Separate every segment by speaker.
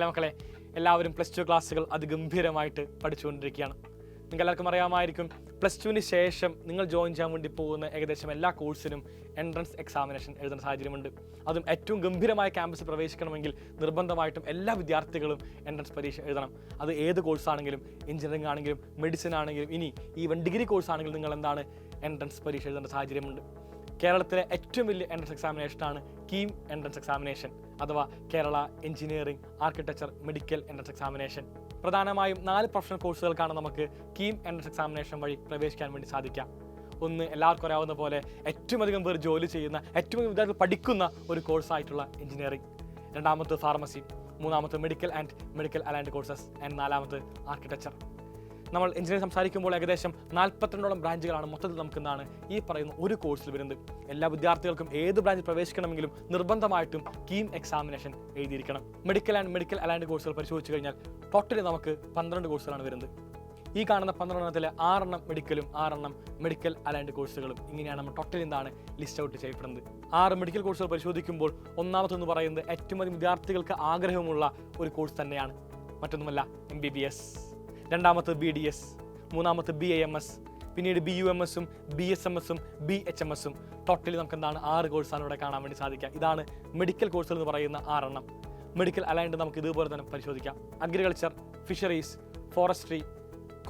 Speaker 1: Hello മക്കളെ, എല്ലാവരും +2 ക്ലാസ്സുകൾ അതിഗംഭീരമായിട്ട് പഠിച്ചുകൊണ്ടിരിക്കുകയാണ്. നിങ്ങൾക്ക് എല്ലാവർക്കും അറിയാമായിരിക്കും, +2വിന് ശേഷം നിങ്ങൾ ജോയിൻ ചെയ്യാൻ വേണ്ടി പോകുന്ന ഏകദേശം എല്ലാ കോഴ്സിനും എൻട്രൻസ് എക്സാമിനേഷൻ എഴുതുന്ന സാഹചര്യമുണ്ട്. അതും ഏറ്റവും ഗംഭീരമായ ക്യാമ്പസിൽ പ്രവേശിക്കണമെങ്കിൽ നിർബന്ധമായിട്ടും എല്ലാ വിദ്യാർത്ഥികളും എൻട്രൻസ് പരീക്ഷ എഴുതണം. അത് ഏത് കോഴ്സാണെങ്കിലും, എഞ്ചിനീയറിംഗ് ആണെങ്കിലും, മെഡിസിൻ ആണെങ്കിലും, ഇനി ഈവൻ ഡിഗ്രി കോഴ്സ് ആണെങ്കിലും നിങ്ങൾ എന്താണ് എൻട്രൻസ് പരീക്ഷ എഴുതേണ്ട സാഹചര്യമുണ്ട്. കേരളത്തിലെ ഏറ്റവും വലിയ എൻട്രൻസ് എക്സാമിനേഷനാണ് കീം എൻട്രൻസ് എക്സാമിനേഷൻ അഥവാ Kerala engineering, architecture, medical entrance examination. പ്രധാനമായും 4 പ്രൊഫഷണൽ കോഴ്സുകൾക്കാണ് നമുക്ക് കീം എൻട്രൻസ് എക്സാമിനേഷൻ വഴി പ്രവേശിക്കാൻ വേണ്ടി സാധിക്കാം. ഒന്ന്, എല്ലാവർക്കും അറിയാവുന്ന പോലെ ഏറ്റവും അധികം പേർ ജോലി ചെയ്യുന്ന, ഏറ്റവും അധികം വിദ്യാർത്ഥികൾ പഠിക്കുന്ന ഒരു കോഴ്സായിട്ടുള്ള എഞ്ചിനീയറിംഗ്. രണ്ടാമത്തെ ഫാർമസി, മൂന്നാമത്തെ medical and medical aligned courses, and നാലാമത്തെ ആർക്കിടെക്ചർ. നമ്മൾ എഞ്ചിനീയറിംഗ് സംസാരിക്കുമ്പോൾ ഏകദേശം 42ഓളം ബ്രാഞ്ചുകളാണ് മൊത്തത്തിൽ നമുക്ക് എന്താണ് ഈ പറയുന്ന ഒരു കോഴ്സിൽ വരുന്നത്. എല്ലാ വിദ്യാർത്ഥികൾക്കും ഏത് ബ്രാഞ്ചിൽ പ്രവേശിക്കണമെങ്കിലും നിർബന്ധമായിട്ടും കീം എക്സാമിനേഷൻ എഴുതിയിരിക്കണം. മെഡിക്കൽ ആൻഡ് മെഡിക്കൽ അലൈൻഡ് കോഴ്സുകൾ പരിശോധിച്ച് കഴിഞ്ഞാൽ ടോട്ടലി നമുക്ക് 12 കോഴ്സുകളാണ് വരുന്നത്. ഈ കാണുന്ന 12 6 മെഡിക്കലും 6 മെഡിക്കൽ അലൈൻഡ് കോഴ്സുകളും. ഇങ്ങനെയാണ് നമ്മൾ ടോട്ടലി എന്താണ് ലിസ്റ്റ് ഔട്ട് ചെയ്യപ്പെടുന്നത്. 6 മെഡിക്കൽ കോഴ്സുകൾ പരിശോധിക്കുമ്പോൾ ഒന്നാമതെന്ന് പറയുന്നത് ഏറ്റവും അധികം വിദ്യാർത്ഥികൾക്ക് ആഗ്രഹമുള്ള ഒരു കോഴ്സ് തന്നെയാണ്, മറ്റൊന്നുമല്ല MBBS. രണ്ടാമത്തെ BDS, മൂന്നാമത്തെ BAMS, പിന്നീട് BUMS-ഉം BSMS-ഉം BHMS-ഉം. ടോട്ടലി നമുക്ക് എന്താണ് 6 കോഴ്സാണ് ഇവിടെ കാണാൻ വേണ്ടി സാധിക്കുക. ഇതാണ് മെഡിക്കൽ കോഴ്സുകൾ എന്ന് പറയുന്ന 6. മെഡിക്കൽ അലൈൻഡ് നമുക്ക് ഇതുപോലെ തന്നെ പരിശോധിക്കാം. Agriculture, fisheries, forestry,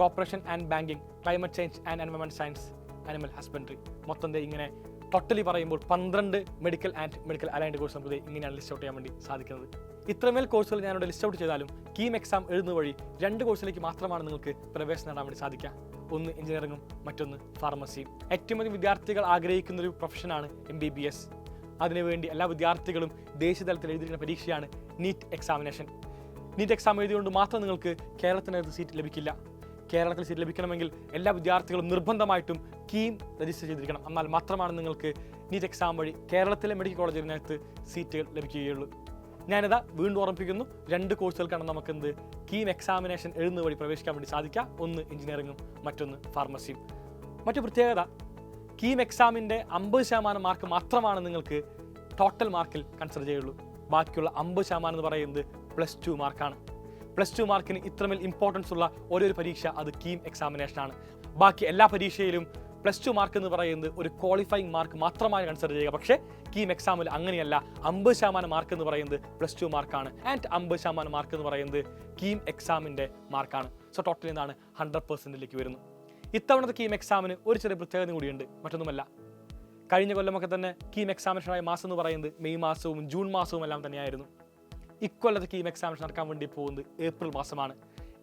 Speaker 1: corporation and banking, climate change and environment science, animal husbandry. മൊത്തം ഇങ്ങനെ ടോട്ടലി പറയുമ്പോൾ 12 medical and medical aligned course നമുക്ക് ഇങ്ങനെയാണ് ലിസ്റ്റ് ഔട്ട് ചെയ്യാൻ വേണ്ടി സാധിക്കുന്നത്. ഇത്രമേൽ കോഴ്സുകൾ ഞാനിവിടെ ലിസ്റ്റ് ഔട്ട് ചെയ്താലും കീം എക്സാം എഴുതുന്ന വഴി 2 കോഴ്സിലേക്ക് മാത്രമാണ് നിങ്ങൾക്ക് പ്രവേശനം നേടാൻ വേണ്ടി സാധിക്കുക. ഒന്ന് എഞ്ചിനീയറിംഗും മറ്റൊന്ന് ഫാർമസിയും. ഏറ്റവും അധികം വിദ്യാർത്ഥികൾ ആഗ്രഹിക്കുന്ന ഒരു പ്രൊഫഷനാണ് MBBS. അതിനുവേണ്ടി എല്ലാ വിദ്യാർത്ഥികളും ദേശീയ തലത്തിൽ എഴുതിയിരിക്കുന്ന പരീക്ഷയാണ് നീറ്റ് എക്സാമിനേഷൻ. നീറ്റ് എക്സാം എഴുതിയുകൊണ്ട് മാത്രം നിങ്ങൾക്ക് കേരളത്തിനകത്ത് സീറ്റ് ലഭിക്കില്ല. കേരളത്തിൽ സീറ്റ് ലഭിക്കണമെങ്കിൽ എല്ലാ വിദ്യാർത്ഥികളും നിർബന്ധമായിട്ടും കീം രജിസ്റ്റർ ചെയ്തിരിക്കണം. എന്നാൽ മാത്രമാണ് നിങ്ങൾക്ക് നീറ്റ് എക്സാം വഴി കേരളത്തിലെ മെഡിക്കൽ കോളേജിനകത്ത് സീറ്റുകൾ ലഭിക്കുകയുള്ളൂ. ഞാനിതാ വീണ്ടും ഓർമ്മിപ്പിക്കുന്നു, 2 കോഴ്സുകൾക്കാണ് നമുക്ക് കീം എക്സാമിനേഷൻ എഴുതുന്ന വഴി പ്രവേശിക്കാൻ വേണ്ടി സാധിക്കുക. ഒന്ന് എഞ്ചിനീയറിംഗും മറ്റൊന്ന് ഫാർമസിയും. മറ്റു പ്രത്യേകത, കീം എക്സാമിൻ്റെ 50% മാർക്ക് മാത്രമാണ് നിങ്ങൾക്ക് ടോട്ടൽ മാർക്കിൽ കൺസിഡർ ചെയ്യുള്ളൂ. ബാക്കിയുള്ള 50% എന്ന് പറയുന്നത് +2 മാർക്കാണ്. +2 മാർക്കിന് ഇത്രമേൽ ഇമ്പോർട്ടൻസ് ഉള്ള ഒരു പരീക്ഷ അത് കീം എക്സാമിനേഷനാണ്. ബാക്കി എല്ലാ പരീക്ഷയിലും +2 മാർക്ക് എന്ന് പറയുന്നത് ഒരു ക്വാളിഫയിങ് മാർക്ക് മാത്രമായി കൺസിഡർ ചെയ്യുക. പക്ഷേ കീം എക്സാമിൽ അങ്ങനെയല്ല. 50% മാർക്ക് എന്ന് പറയുന്നത് +2 മാർക്കാണ്. ആൻഡ് 50% മാർക്ക് എന്ന് പറയുന്നത് കീം എക്സാമിൻ്റെ മാർക്കാണ്. സോ ടോട്ടൽ എന്താണ് 100%ലേക്ക് വരുന്നു. ഇത്തവണത്തെ കീം എക്സാമിന് ഒരു ചെറിയ പ്രത്യേകത കൂടിയുണ്ട്, മറ്റൊന്നുമല്ല. കഴിഞ്ഞ കൊല്ലമൊക്കെ തന്നെ കീം എക്സാമിനേഷനായ മാസം എന്ന് പറയുന്നത് മെയ് മാസവും ജൂൺ മാസവും എല്ലാം തന്നെയായിരുന്നു. ഇക്കൊല്ലത്തെ കീം എക്സാമിനേഷൻ നടക്കാൻ വേണ്ടി പോകുന്നത് ഏപ്രിൽ മാസമാണ്.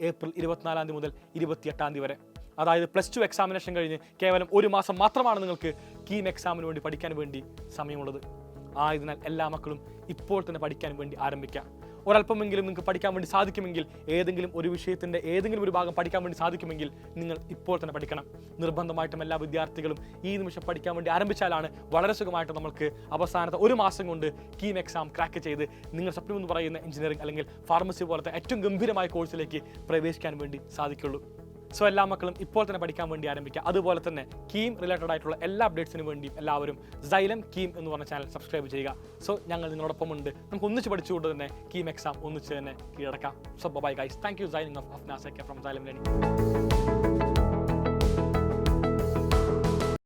Speaker 1: ഏപ്രിൽ 24 മുതൽ 28 വരെ. അതായത് +2 എക്സാമിനേഷൻ കഴിഞ്ഞ് കേവലം 1 മാസം മാത്രമാണ് നിങ്ങൾക്ക് കീം എക്സാമിന് വേണ്ടി പഠിക്കാൻ വേണ്ടി സമയമുള്ളത്. ആയതിനാൽ എല്ലാ മക്കളും ഇപ്പോൾ തന്നെ പഠിക്കാൻ വേണ്ടി ആരംഭിക്കുക. ഒരല്പമെങ്കിലും നിങ്ങൾക്ക് പഠിക്കാൻ വേണ്ടി സാധിക്കുമെങ്കിൽ, ഏതെങ്കിലും ഒരു വിഷയത്തിൻ്റെ ഏതെങ്കിലും ഒരു ഭാഗം പഠിക്കാൻ വേണ്ടി സാധിക്കുമെങ്കിൽ നിങ്ങൾ ഇപ്പോൾ തന്നെ പഠിക്കണം. നിർബന്ധമായിട്ടും എല്ലാ വിദ്യാർത്ഥികളും ഈ നിമിഷം പഠിക്കാൻ വേണ്ടി ആരംഭിച്ചാലാണ് വളരെ സുഖമായിട്ട് നമുക്ക് അവസാനത്തെ 1 മാസം കൊണ്ട് കീം എക്സാം ക്രാക്ക് ചെയ്ത് നിങ്ങൾ സ്വപ്നം എന്ന് പറയുന്ന എഞ്ചിനീയറിംഗ് അല്ലെങ്കിൽ ഫാർമസി പോലത്തെ ഏറ്റവും ഗംഭീരമായ കോഴ്സിലേക്ക് പ്രവേശിക്കാൻ വേണ്ടി സാധിക്കുള്ളൂ. സോ എല്ലാ മക്കളും ഇപ്പോൾ തന്നെ പഠിക്കാൻ വേണ്ടി ആരംഭിക്കുക. അതുപോലെ തന്നെ കീം റിലേറ്റഡ് ആയിട്ടുള്ള എല്ലാ അപ്ഡേറ്റ്സിനും വേണ്ടിയും എല്ലാവരും Xylem കീം എന്ന് പറഞ്ഞ ചാനൽ സബ്സ്ക്രൈബ് ചെയ്യുക. സോ ഞങ്ങൾ നിങ്ങളോടൊപ്പം ഉണ്ട്. നമുക്ക് ഒന്നിച്ച് പഠിച്ചുകൊണ്ട് തന്നെ കീം എക്സാം ഒന്നിച്ച് തന്നെ കീഴടക്കാം. So bye guys, thank you. Signing off Nasek from Xylem Learning.